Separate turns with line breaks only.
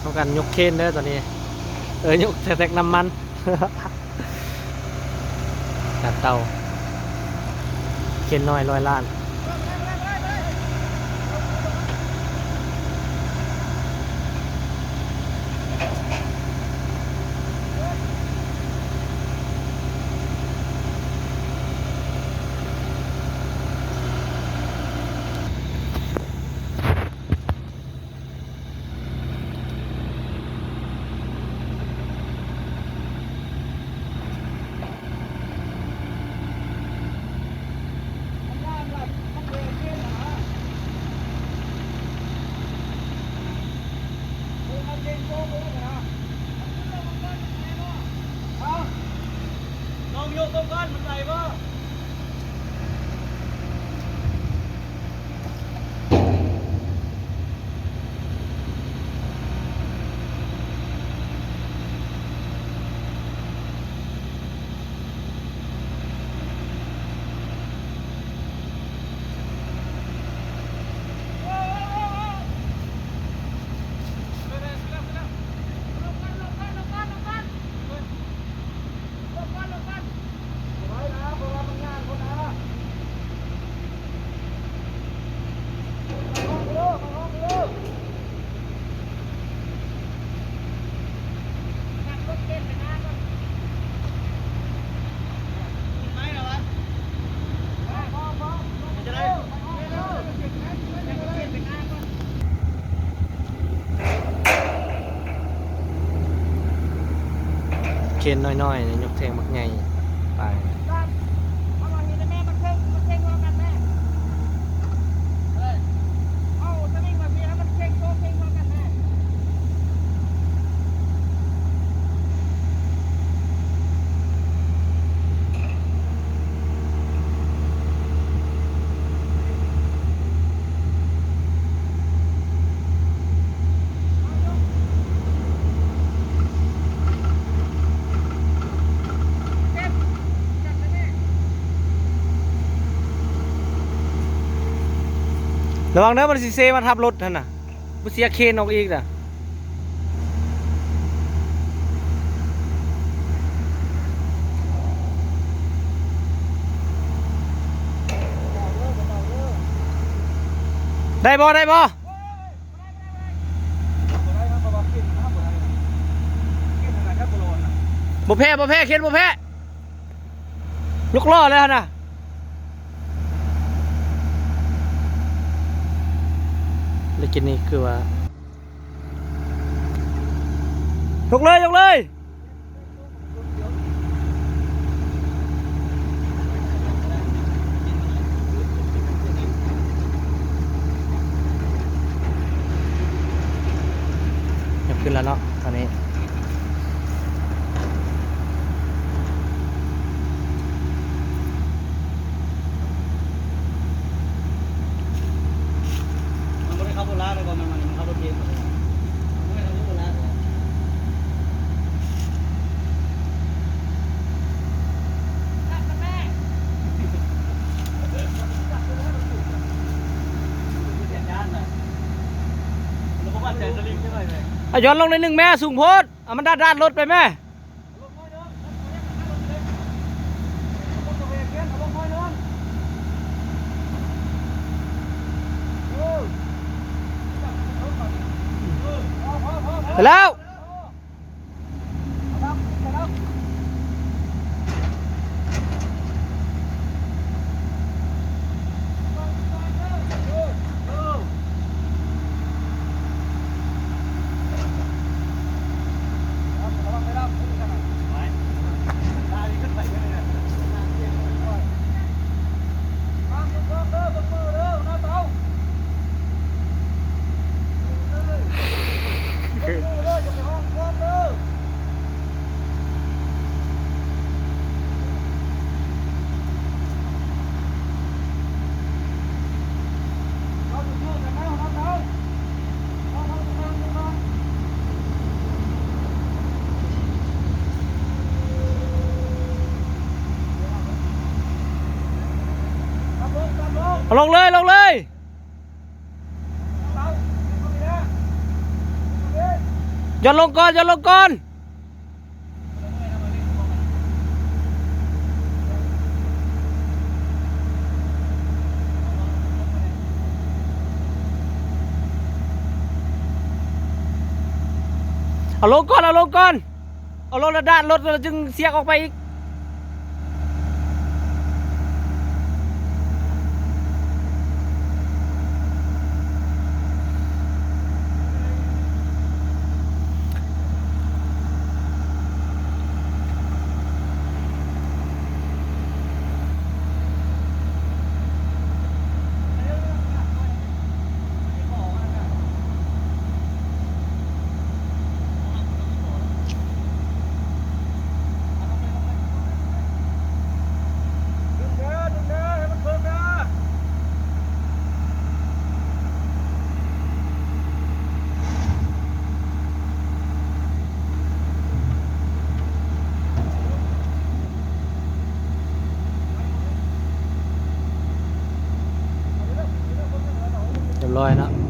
ต้องการยกเคนเด้อตอนนี้ยกแท็กน้ำมันกัดเตาเคนน้อย100 ล้าน
ลองยกต้นก้อนมันใส่ป่ะ
เคนน้อยๆเนี่ยยกแทงมักใหญ่ไประวังเด้อมันสิเซมาทับรถนั่นน่ะบ่เสียเคนออกอีกน่ะได้บ่บ่แพ้เคนบ่แพ้ยกล้อเลยหั่นน่ะเลยกินนี่คือว่ายกเลยยกขึ้นแล้วเนาะตอนนี้
มันไม่ได้เข้าโบราณเลยก่อนมันเข้าโบราณเลยไม่เข้าโบราณ
ย้อนลงในหนึ่งแม่สูงโพดมันด้านรถไปแม่ไปแล้วลงเลย หย่อนลงก่อนหย่อนลงก่อนเอาลงก่อนเอาลงก่อนเอาลงแล้วด้านรถเราจึงเสียกออกไปอีกเรียบร้อยนะ